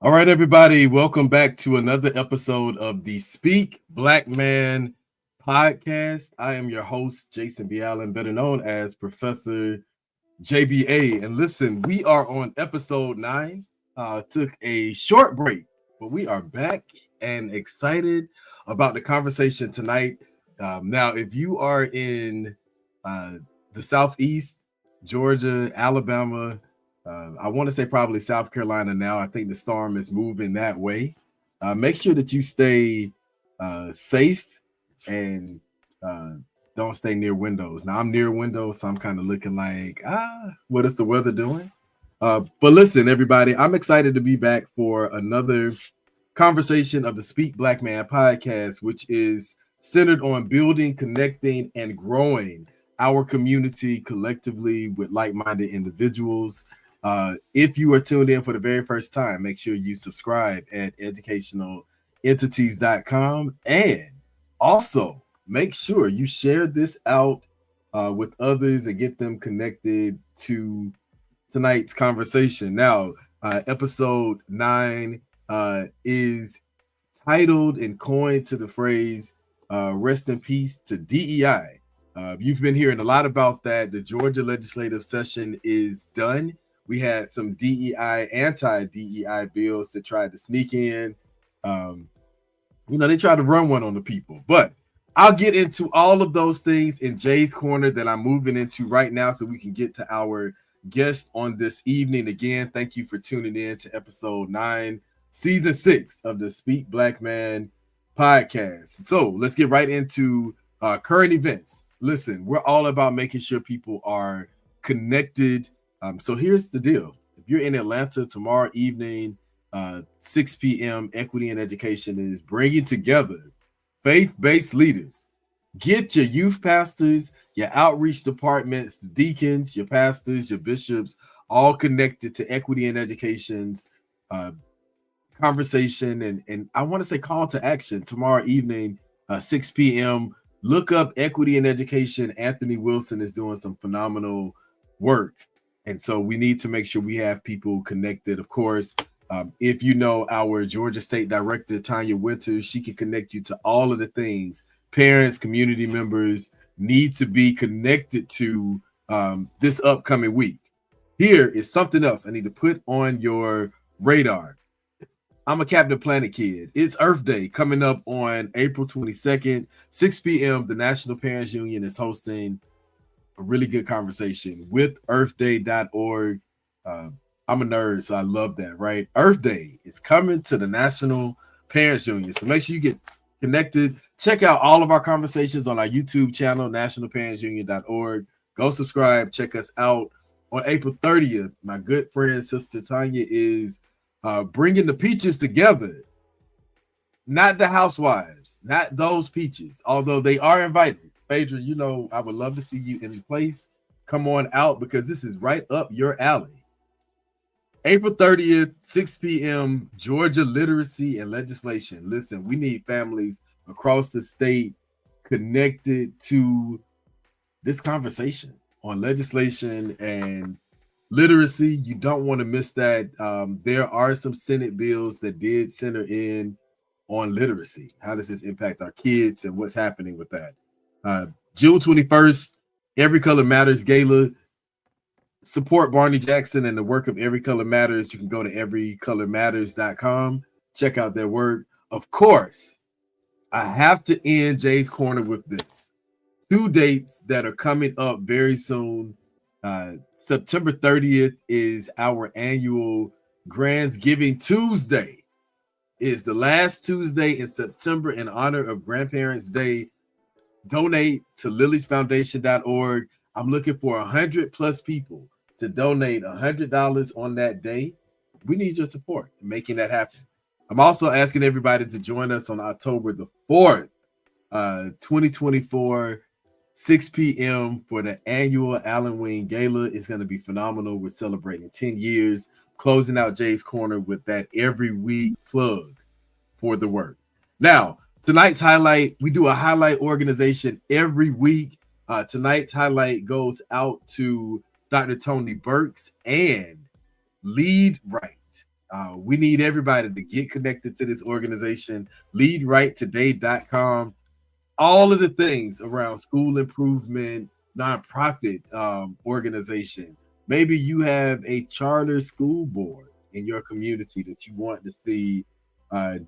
All right, everybody, welcome back to another episode of the Speak Black Man podcast. I am your host, Jason B. Allen, better known as Professor JBA. And listen, we are on episode 9. Took a short break, but we are back and excited about the conversation tonight. Now, if you are in uh, the Southeast, Georgia, Alabama, I want to say probably South Carolina now. I think the storm is moving that way. Make sure that you stay safe and uh, don't stay near windows. Now I'm near windows, so I'm kind of looking like, what is the weather doing? But listen, everybody, I'm excited to be back for another conversation of the Speak Black Man podcast, which is centered on building, connecting, and growing our community collectively with like-minded individuals. If you are tuned in for the very first time, make sure you subscribe at educationalentities.com, and also make sure you share this out with others and get them connected to tonight's conversation. Now, episode 9 is titled and coined to the phrase rest in peace to DEI. You've been hearing a lot about that. The Georgia legislative session is done. We had some DEI, anti-DEI bills that tried to sneak in. They tried to run one on the people. But I'll get into all of those things in Jay's Corner that I'm moving into right now so we can get to our guest on this evening. Again, thank you for tuning in to episode 9, season 6 of the Speak Black Man podcast. So let's get right into current events. Listen, we're all about making sure people are connected. So here's the deal. If you're in Atlanta tomorrow evening, 6 p.m., Equity and Education is bringing together faith-based leaders. Get your youth pastors, your outreach departments, the deacons, your pastors, your bishops, all connected to Equity and Education's conversation. And I want to say call to action tomorrow evening, 6 p.m. Look up Equity and Education. Anthony Wilson is doing some phenomenal work. And so we need to make sure we have people connected. Of course, if you know our Georgia State Director, Tanya Winters, she can connect you to all of the things parents, community members need to be connected to this upcoming week. Here is something else I need to put on your radar. I'm a Captain Planet kid. It's Earth Day coming up on April 22nd, 6 p.m. The National Parents Union is hosting a really good conversation with earthday.org. I'm a nerd, so I love that, right? Earth Day is coming to the National Parents Union. So make sure you get connected. Check out all of our conversations on our YouTube channel, nationalparentsunion.org. Go subscribe. Check us out. On April 30th, my good friend, Sister Tanya, is bringing the peaches together. Not the housewives, not those peaches, although they are invited. Phaedra, I would love to see you in the place. Come on out because this is right up your alley. April 30th, 6 p.m., Georgia Literacy and Legislation. Listen, we need families across the state connected to this conversation on legislation and literacy. You don't want to miss that. There are some Senate bills that did center in on literacy. How does this impact our kids and what's happening with that? June 21st, Every Color Matters Gala. Support Barney Jackson and the work of Every Color Matters. You can go to everycolormatters.com. Check out their work. Of course, I have to end Jay's Corner with this. 2 dates that are coming up very soon. September 30th is our annual Grandsgiving Tuesday. It's the last Tuesday in September in honor of Grandparents' Day. Donate to liliesfoundation.org. I'm looking for 100 plus people to donate $100 on that day. We need your support in making that happen. I'm also asking everybody to join us on October the 4th, 2024, 6 p.m. for the annual Allen Wing Gala. It's going to be phenomenal. We're celebrating 10 years, closing out Jay's Corner with that every week plug for the work. Now, tonight's highlight, we do a highlight organization every week. Tonight's highlight goes out to Dr. Tony Burks and LEADright. We need everybody to get connected to this organization, LEADrightToday.com. All of the things around school improvement, nonprofit organization. Maybe you have a charter school board in your community that you want to see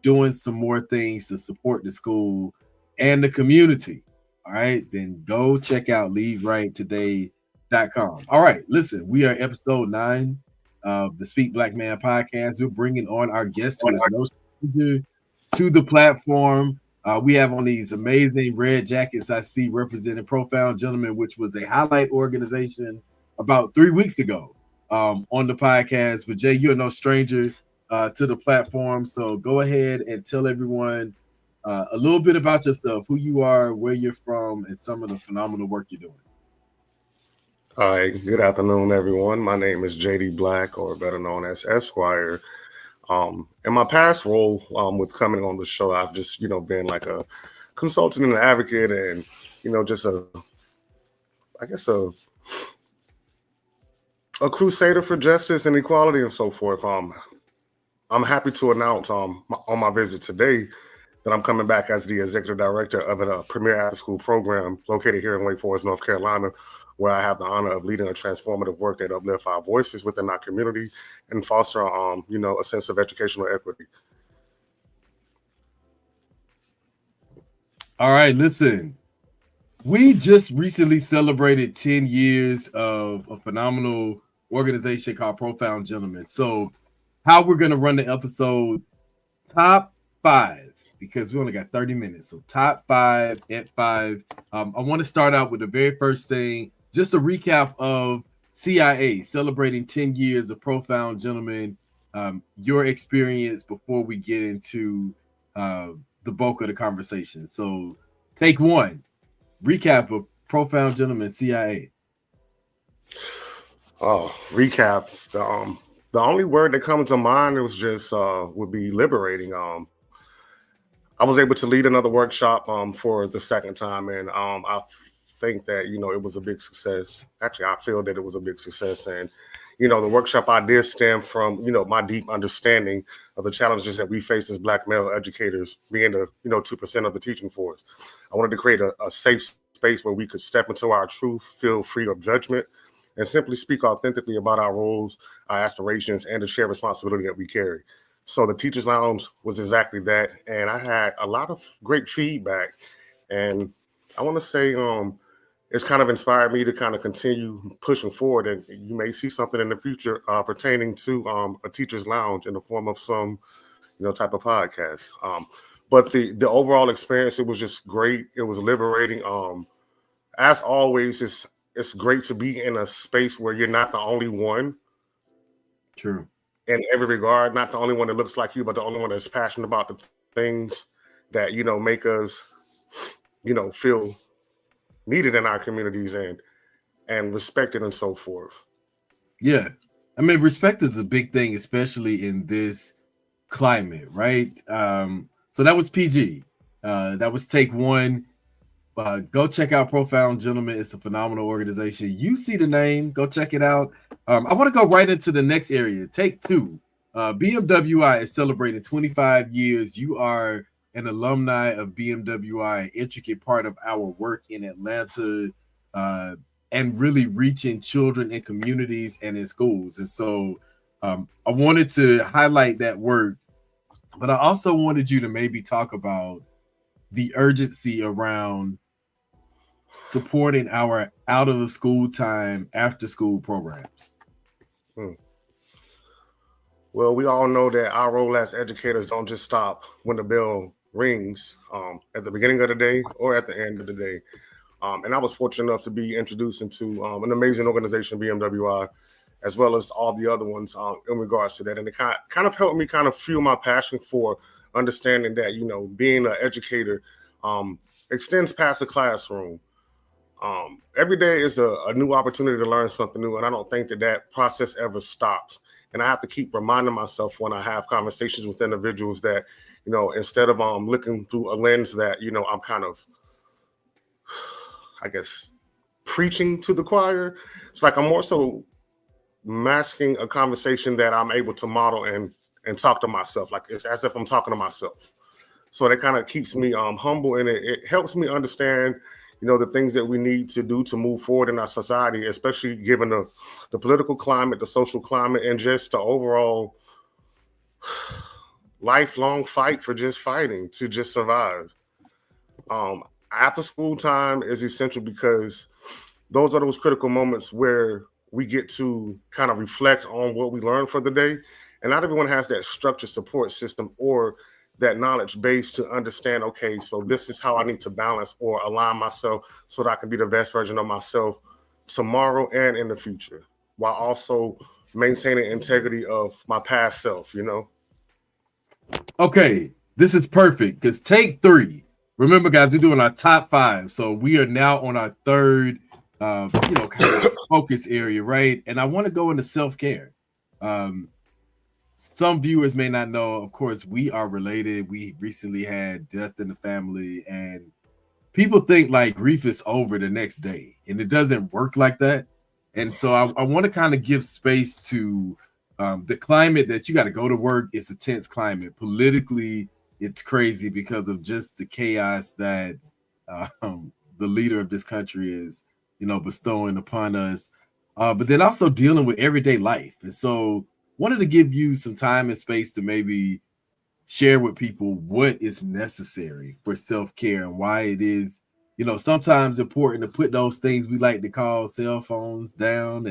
doing some more things to support the school and the community. All right, then go check out LeadRightToday.com. All right, listen, we are episode 9 of the Speak Black Man podcast. We're bringing on our guest who is no stranger to the platform. We have on these amazing red jackets I see representing Profound Gentlemen, which was a highlight organization about 3 weeks ago on the podcast. But Jay, you're no stranger to the platform. So go ahead and tell everyone a little bit about yourself, who you are, where you're from, and some of the phenomenal work you're doing. All right, good afternoon, everyone. My name is JD Black, or better known as Esquire. In my past role with coming on the show, I've just, been like a consultant and an advocate and, just a crusader for justice and equality and so forth. I'm happy to announce on my visit today that I'm coming back as the executive director of a premier after-school program located here in Wake Forest, North Carolina, where I have the honor of leading a transformative work that uplifts our voices within our community and foster, a sense of educational equity. All right, listen. We just recently celebrated 10 years of a phenomenal organization called Profound Gentlemen. So, how we're going to run the episode, top 5, because we only got 30 minutes. So, top 5 at 5. I want to start out with the very first thing, just a recap of CIA celebrating 10 years of Profound Gentlemen, your experience before we get into the bulk of the conversation. So, take 1. Recap of Profound Gentlemen CIA. Oh, recap. The only word that comes to mind was just would be liberating. I was able to lead another workshop for the second time, and I think that it was a big success. Actually, I feel that it was a big success, and the workshop idea stemmed from my deep understanding of the challenges that we face as Black male educators, being the 2% of the teaching force. I wanted to create a safe space where we could step into our truth, feel free of judgment, and simply speak authentically about our roles, our aspirations, and the shared responsibility that we carry. So the Teachers Lounge was exactly that, and I had a lot of great feedback, and I want to say it's kind of inspired me to kind of continue pushing forward, and you may see something in the future pertaining to a Teachers Lounge in the form of some type of podcast. But the overall experience, it was just great. It was liberating. As always, it's great to be in a space where you're not the only one. True. In every regard, not the only one that looks like you, but the only one that's passionate about the things that make us feel needed in our communities and respected and so forth. Yeah. I mean, respect is a big thing, especially in this climate, right? So that was PG. That was take 1. Go check out Profound Gentlemen. It's a phenomenal organization. You see the name, go check it out. I want to go right into the next area. Take 2. BMWI is celebrating 25 years. You are an alumni of BMWI, an intricate part of our work in Atlanta, and really reaching children in communities and in schools. And so I wanted to highlight that work, but I also wanted you to maybe talk about the urgency around supporting our out of the school time, after school programs. Well, we all know that our role as educators don't just stop when the bell rings at the beginning of the day or at the end of the day. And I was fortunate enough to be introduced into an amazing organization, BMWI, as well as all the other ones in regards to that. And it kind of helped me kind of fuel my passion for understanding that, being an educator extends past the classroom. Every day is a new opportunity to learn something new. And I don't think that process ever stops. And I have to keep reminding myself when I have conversations with individuals that, instead of looking through a lens that, I'm kind of, I guess, preaching to the choir, it's like I'm more so masking a conversation that I'm able to model and and talk to myself. Like it's as if I'm talking to myself. So that kind of keeps me humble, and it helps me understand, the things that we need to do to move forward in our society, especially given the political climate, the social climate, and just the overall lifelong fight for just fighting to just survive. After school time is essential because those are those critical moments where we get to kind of reflect on what we learned for the day. And not everyone has that structured support system or that knowledge base to understand, okay, so this is how I need to balance or align myself so that I can be the best version of myself tomorrow and in the future, while also maintaining integrity of my past self, Okay, this is perfect because take 3. Remember, guys, we're doing our top 5. So we are now on our third, kind of focus area, right? And I want to go into self-care. Some viewers may not know, of course, we are related. We recently had death in the family, and people think like grief is over the next day, and it doesn't work like that. And so I want to kind of give space to the climate that you got to go to work. It's a tense climate. Politically, it's crazy because of just the chaos that the leader of this country is, bestowing upon us. But then also dealing with everyday life. And so wanted to give you some time and space to maybe share with people what is necessary for self-care and why it is, sometimes important to put those things we like to call cell phones down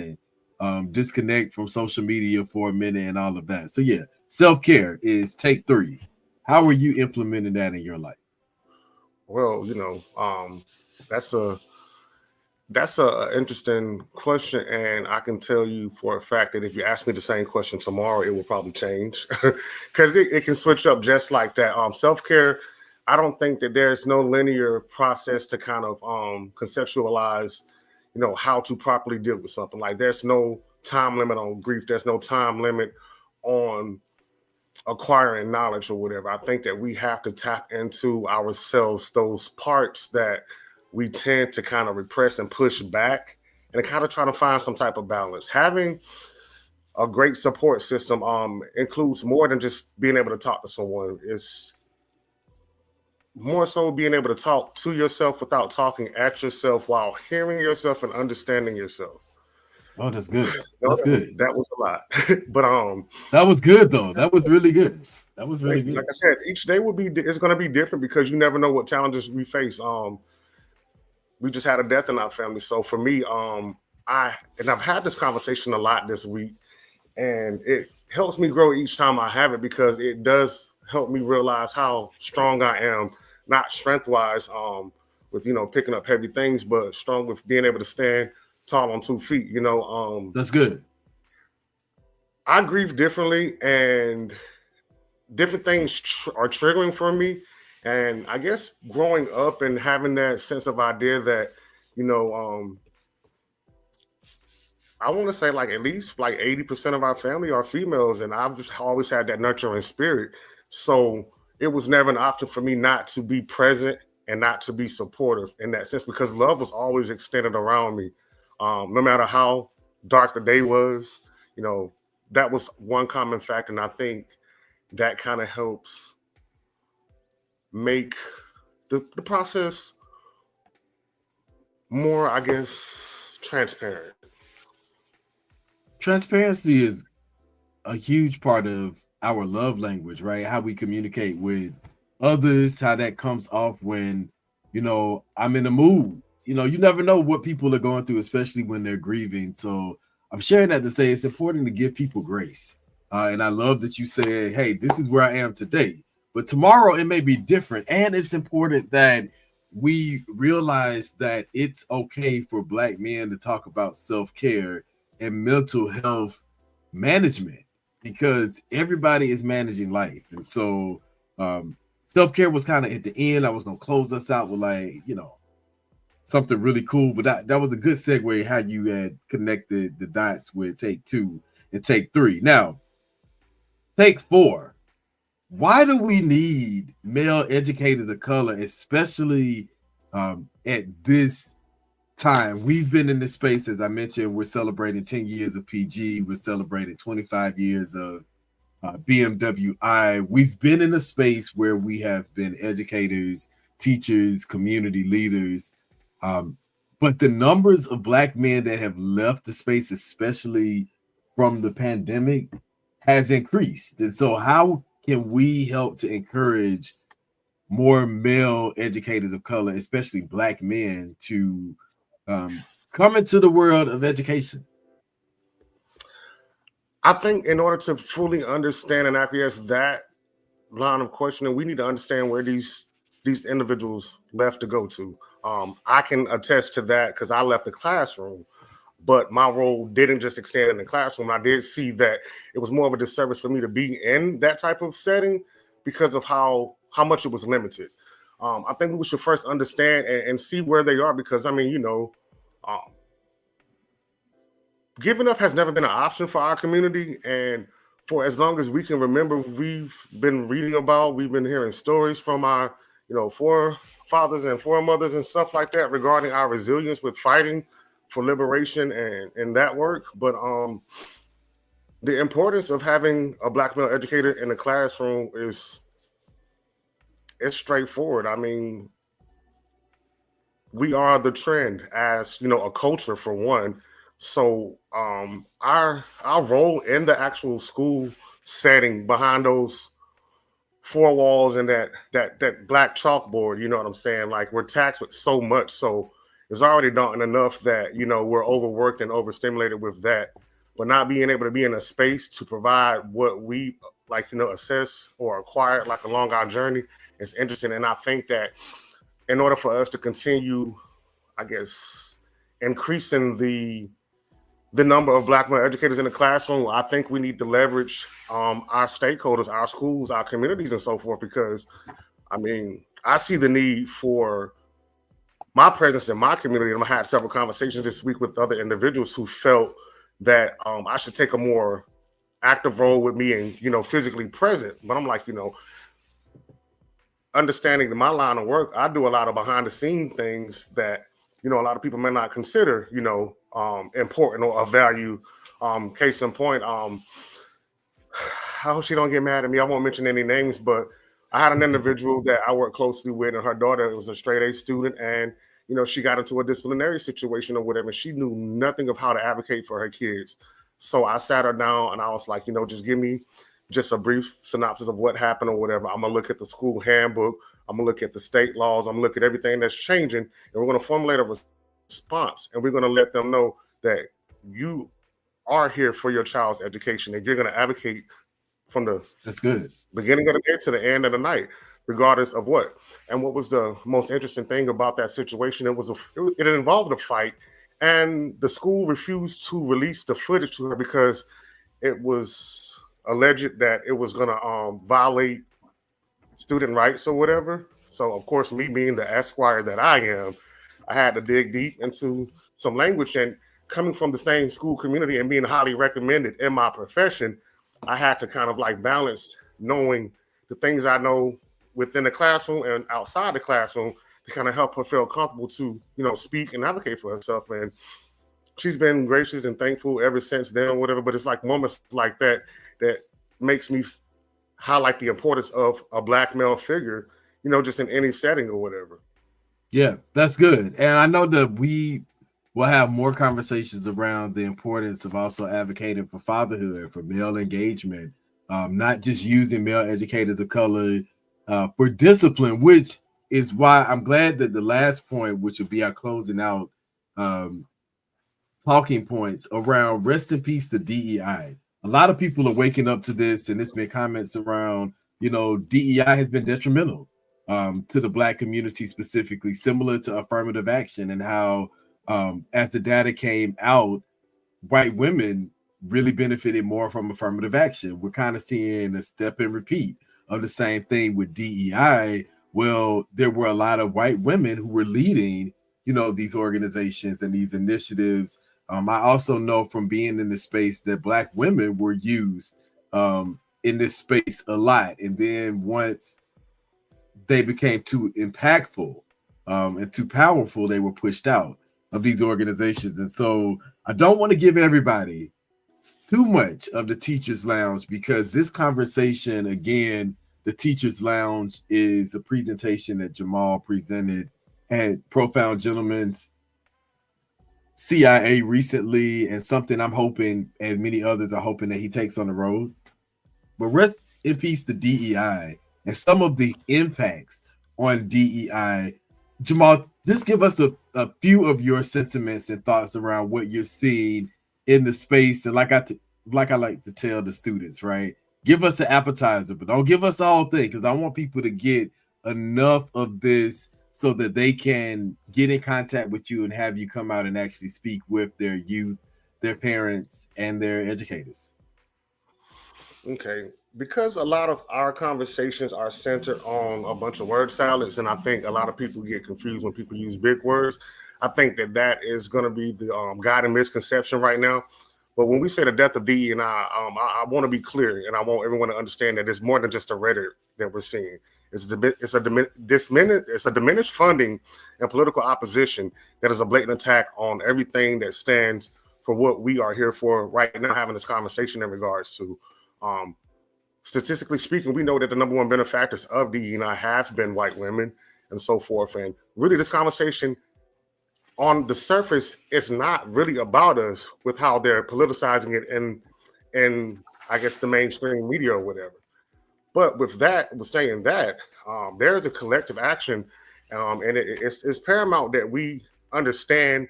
and disconnect from social media for a minute and all of that. So yeah, self-care is take 3. How are you implementing that in your life? Well, that's a interesting question, and I can tell you for a fact that if you ask me the same question tomorrow, it will probably change because it can switch up just like that. Self-care, I don't think that there's no linear process to kind of conceptualize, how to properly deal with something. Like there's no time limit on grief. There's no time limit on acquiring knowledge or whatever. I think that we have to tap into ourselves, those parts that we tend to kind of repress and push back, and kind of try to find some type of balance. Having a great support system includes more than just being able to talk to someone. It's more so being able to talk to yourself without talking at yourself, while hearing yourself and understanding yourself. Oh, that's good. That's good. That was a lot. But that was good though. That was really good. That was really good. Like I said, each day is going to be different because you never know what challenges we face. We just had a death in our family. So for me, I've had this conversation a lot this week, and it helps me grow each time I have it because it does help me realize how strong I am, not strength-wise, with picking up heavy things, but strong with being able to stand tall on 2 feet. That's good. I grieve differently, and different things are triggering for me. And I guess growing up and having that sense of idea that, I want to say like at least like 80% of our family are females, and I've just always had that nurturing spirit. So it was never an option for me not to be present and not to be supportive in that sense, because love was always extended around me. No matter how dark the day was, that was one common factor. And I think that kind of helps make the process more, I guess, transparent. Transparency is a huge part of our love language, right? How we communicate with others, how that comes off when, I'm in the mood. You never know what people are going through, especially when they're grieving. So I'm sharing that to say it's important to give people grace. And I love that you said, hey, this is where I am today. But tomorrow it may be different. And it's important that we realize that it's okay for Black men to talk about self-care and mental health management, because everybody is managing life. And so self-care was kind of at the end. I was going to close us out with something really cool, but that was a good segue how you had connected the dots with take 2 and take 3. Now, take 4. Why do we need male educators of color, especially at this time? We've been in this space, as I mentioned, we're celebrating 10 years of PG. We're celebrating 25 years of BMWI. We've been in a space where we have been educators, teachers, community leaders. But the numbers of Black men that have left the space, especially from the pandemic, has increased. And so, how can we help to encourage more male educators of color, especially Black men, to come into the world of education? I think in order to fully understand and acquiesce that line of questioning, we need to understand where these individuals left to go to. I can attest to that because I left the classroom, but my role didn't just extend in the classroom. I did see that it was more of a disservice for me to be in that type of setting because of how much it was limited. I think we should first understand and see where they are because, I mean, giving up has never been an option for our community. And for as long as we can remember, we've been reading about, we've been hearing stories from our, forefathers and foremothers and stuff like that regarding our resilience with fighting for liberation and that work. But the importance of having a Black male educator in the classroom is straightforward. I mean, we are the trend as, a culture for one. So our role in the actual school setting behind those four walls and that black chalkboard, you know what I'm saying? Like, we're taxed with so much. So it's already daunting enough that, we're overworked and overstimulated with that. But not being able to be in a space to provide what we assess or acquire along our journey is interesting. And I think that in order for us to continue, I guess, increasing the number of Black male educators in the classroom, I think we need to leverage our stakeholders, our schools, our communities, and so forth, because, I mean, I see the need for my presence in my community. And I had several conversations this week with other individuals who felt that I should take a more active role with being, physically present. But I'm like, understanding my line of work, I do a lot of behind the scene things that, a lot of people may not consider, important or of value. Case in point, I hope she don't get mad at me. I won't mention any names, but I had an individual that I work closely with, and her daughter was a straight A student, and she got into a disciplinary situation or whatever. She knew nothing of how to advocate for her kids. So I sat her down and I was like, just give me just a brief synopsis of what happened or whatever. I'm gonna look at the school handbook. I'm gonna look at the state laws. I'm gonna look at everything that's changing, and we're gonna formulate a response. And we're gonna let them know that you are here for your child's education, and you're gonna advocate from the beginning of the day to the end of the night, regardless of what. And what was the most interesting thing about that situation? It involved a fight, and the school refused to release the footage to her because it was alleged that it was going to violate student rights or whatever. So, of course, me being the esquire that I am, I had to dig deep into some language. And coming from the same school community and being highly recommended in my profession, I had to kind of balance knowing the things I know within the classroom and outside the classroom to kind of help her feel comfortable to, speak and advocate for herself. And she's been gracious and thankful ever since then, or whatever. But it's moments like that makes me highlight the importance of a Black male figure, just in any setting or whatever. Yeah, that's good. And I know that we will have more conversations around the importance of also advocating for fatherhood, for male engagement, not just using male educators of color for discipline, which is why I'm glad that the last point, which will be our closing out talking points around rest in peace to DEI. A lot of people are waking up to this, and there's been comments around, DEI has been detrimental to the Black community specifically, similar to affirmative action, and how as the data came out, white women really benefited more from affirmative action. We're kind of seeing a step and repeat of the same thing with DEI. Well, there were a lot of white women who were leading, these organizations and these initiatives. I also know from being in the space that Black women were used in this space a lot. And then once they became too impactful and too powerful, they were pushed out of these organizations. And so I don't want to give everybody too much of the Teachers Lounge, because this conversation, again, the Teachers Lounge is a presentation that Jamal presented at Profound Gentlemen's CIA recently, and something I'm hoping, and many others are hoping, that he takes on the road. But rest in peace to DEI and some of the impacts on DEI. Jamal, just give us a few of your sentiments and thoughts around what you're seeing in the space. And like I like to tell the students, right? Give us an appetizer, but don't give us all things, because I want people to get enough of this so that they can get in contact with you and have you come out and actually speak with their youth, their parents, and their educators. Okay, because a lot of our conversations are centered on a bunch of word salads, and I think a lot of people get confused when people use big words. I think that is going to be the guiding misconception right now. But when we say the death of DE and I want to be clear, and I want everyone to understand that it's more than just a rhetoric that we're seeing. It's a diminished funding and political opposition that is a blatant attack on everything that stands for what we are here for right now, having this conversation in regards to. Statistically speaking, we know that the number one benefactors of DE&I have been white women and so forth. And really, this conversation on the surface is not really about us, with how they're politicizing it in I guess the mainstream media or whatever. But with saying that, there's a collective action, and it's paramount that we understand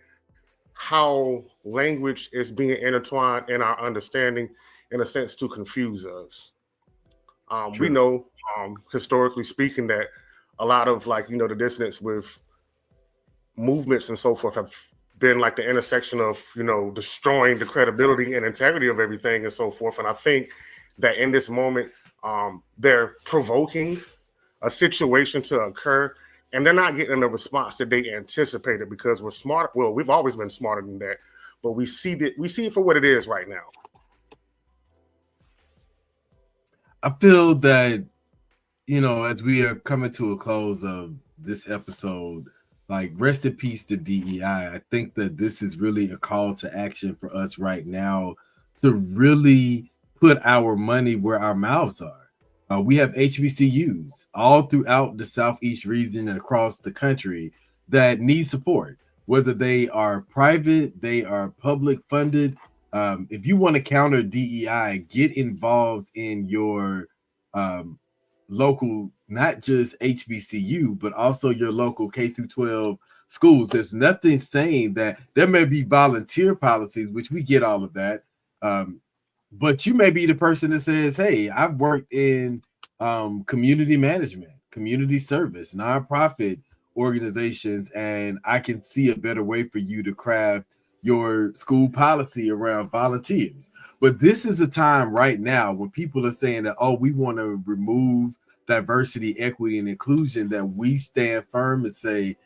how language is being intertwined in our understanding, in a sense, to confuse us. We know, historically speaking, that a lot of, like, the dissonance with movements and so forth have been like the intersection of, destroying the credibility and integrity of everything and so forth. And I think that in this moment, they're provoking a situation to occur, and they're not getting the response that they anticipated, because we're smart. Well, we've always been smarter than that, but we see it for what it is right now. I feel that, as we are coming to a close of this episode, like, rest in peace to DEI. I think that this is really a call to action for us right now to really put our money where our mouths are. We have HBCUs all throughout the Southeast region and across the country that need support, whether they are private, they are public funded. If you want to counter DEI, get involved in your local, not just HBCU, but also your local K through 12 schools. There's nothing saying that there may be volunteer policies, which we get all of that. But you may be the person that says, hey, I've worked in community management, community service, nonprofit organizations, and I can see a better way for you to craft your school policy around volunteers. But this is a time right now when people are saying that, oh, we want to remove diversity, equity, and inclusion, that we stand firm and say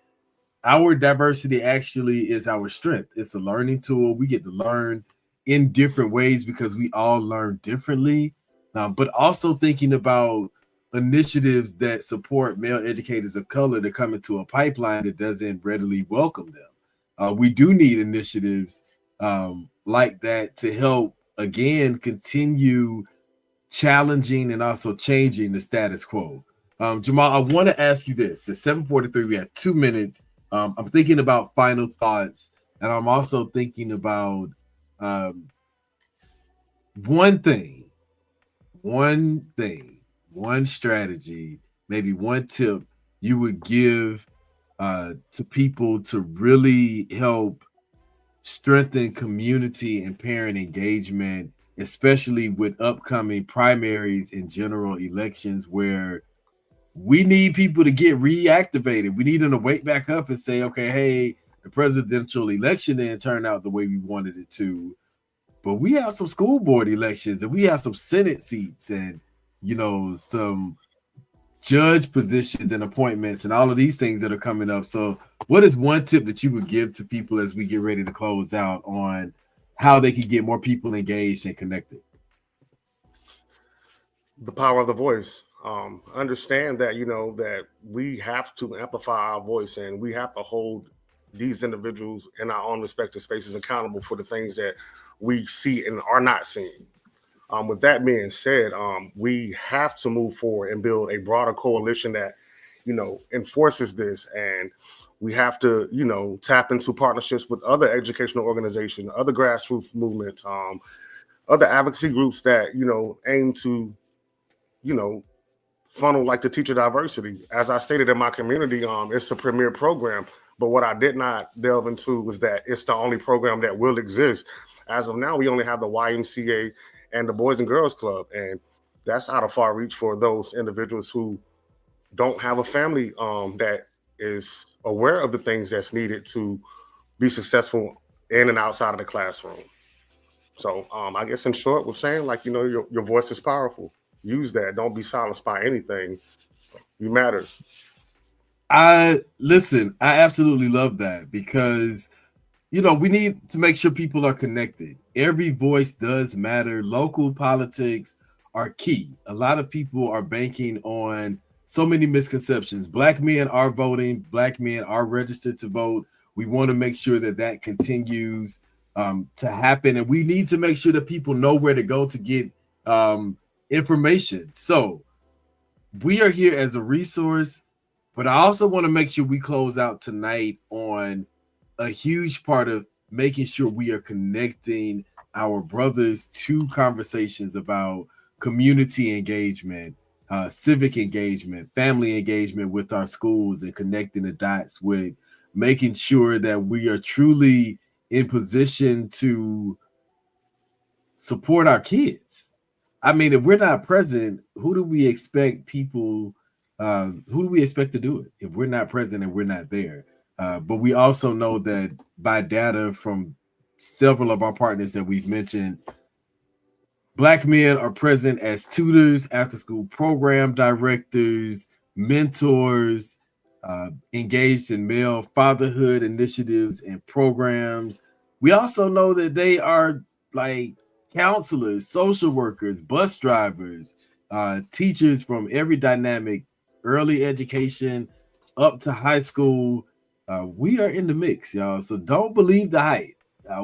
our diversity actually is our strength. It's a learning tool. We get to learn in different ways because we all learn differently, but also thinking about initiatives that support male educators of color to come into a pipeline that doesn't readily welcome them. We do need initiatives like that to help, again, continue challenging and also changing the status quo. Jamal, I want to ask you this. At 7:43, we have 2 minutes. I'm thinking about final thoughts, and I'm also thinking about one strategy, maybe one tip you would give to people to really help strengthen community and parent engagement, especially with upcoming primaries and general elections, where we need people to get reactivated. We need them to wake back up and say, okay, hey, the presidential election didn't turn out the way we wanted it to, but we have some school board elections and we have some Senate seats and, some judge positions and appointments and all of these things that are coming up. So what is one tip that you would give to people as we get ready to close out on how they can get more people engaged and connected? The power of the voice. Understand that, that we have to amplify our voice, and we have to hold these individuals in our own respective spaces accountable for the things that we see and are not seeing. With that being said, we have to move forward and build a broader coalition that, enforces this. And we have to, tap into partnerships with other educational organizations, other grassroots movements, other advocacy groups that, aim to, funnel like the teacher diversity. As I stated in my community, it's a premier program. But what I did not delve into was that it's the only program that will exist. As of now, we only have the YMCA and the Boys and Girls Club. And that's out of far reach for those individuals who don't have a family that is aware of the things that's needed to be successful in and outside of the classroom. So I guess in short, we're saying, like, your voice is powerful. Use that. Don't be silenced by anything. You matter. I absolutely love that, because we need to make sure people are connected. Every voice does matter. Local politics are key. A lot of people are banking on so many misconceptions. Black men are voting. Black men are registered to vote. We want to make sure that continues to happen. And we need to make sure that people know where to go to get information. So we are here as a resource, but I also want to make sure we close out tonight on a huge part of making sure we are connecting our brothers to conversations about community engagement, civic engagement, family engagement with our schools, and connecting the dots with making sure that we are truly in position to support our kids. I mean, if we're not present, who do we expect to do it if we're not present and we're not there? But we also know that by data from several of our partners that we've mentioned, Black men are present as tutors, after-school program directors, mentors, engaged in male fatherhood initiatives and programs. We also know that they are like counselors, social workers, bus drivers, teachers from every dynamic, early education up to high school. We are in the mix, y'all. So don't believe the hype.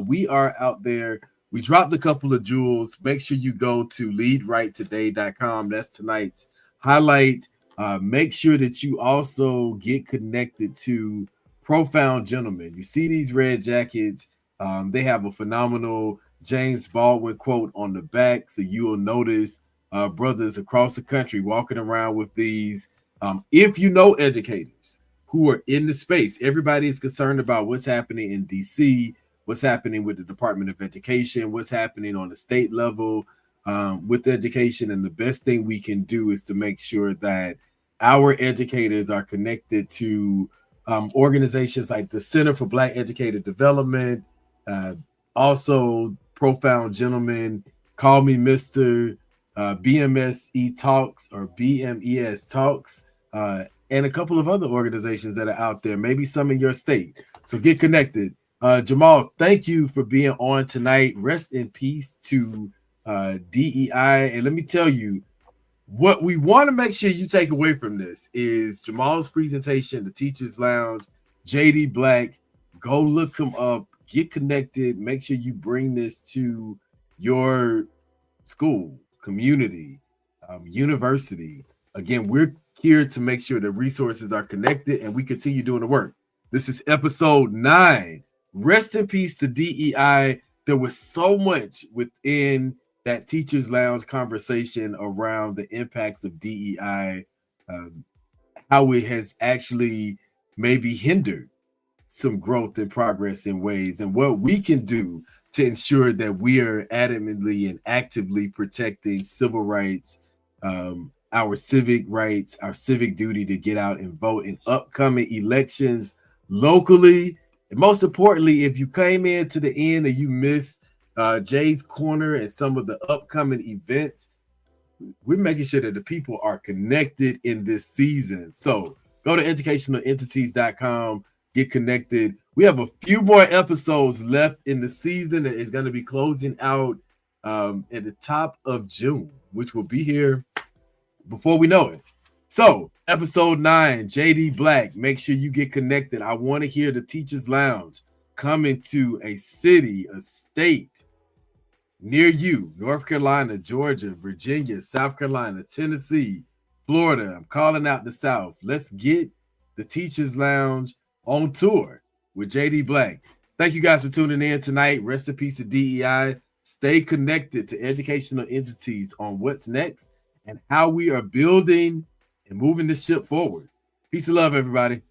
We are out there. We dropped a couple of jewels. Make sure you go to LEADrighttoday.com. That's tonight's highlight. Make sure that you also get connected to Profound Gentlemen. You see these red jackets. They have a phenomenal James Baldwin quote on the back. So you will notice brothers across the country walking around with these. If you know educators who are in the space, everybody is concerned about what's happening in DC, what's happening with the Department of Education, what's happening on the state level with education. And the best thing we can do is to make sure that our educators are connected to organizations like the Center for Black Educator Development, also Profound Gentlemen, Call Me Mr., BMSE Talks or BMES Talks, and a couple of other organizations that are out there, maybe some in your state. So get connected. Jamial, thank you for being on tonight. Rest in peace to DEI. And let me tell you, what we want to make sure you take away from this is Jamal's presentation, the Teachers Lounge, JD Black. Go look him up, get connected, make sure you bring this to your school, community, university. Again, we're here to make sure the resources are connected and we continue doing the work. This is episode 9. Rest in peace to DEI. There was so much within that Teachers Lounge conversation around the impacts of DEI, how it has actually maybe hindered some growth and progress in ways, and what we can do to ensure that we are adamantly and actively protecting civil rights, our civic rights, our civic duty to get out and vote in upcoming elections locally. And most importantly, if you came in to the end and you missed Jay's Corner and some of the upcoming events, we're making sure that the people are connected in this season. So go to educationalentities.com, get connected. We have a few more episodes left in the season that is going to be closing out at the top of June, which will be here before we know it. So episode 9, JD Black, make sure you get connected. I want to hear the Teachers Lounge coming to a city, a state near you, North Carolina, Georgia, Virginia, South Carolina, Tennessee, Florida. I'm calling out the South. Let's get the Teachers Lounge on tour with JD Black. Thank you guys for tuning in tonight. Rest in peace to DEI. Stay connected to educational entities on what's next and how we are building and moving the ship forward. Peace and love, everybody.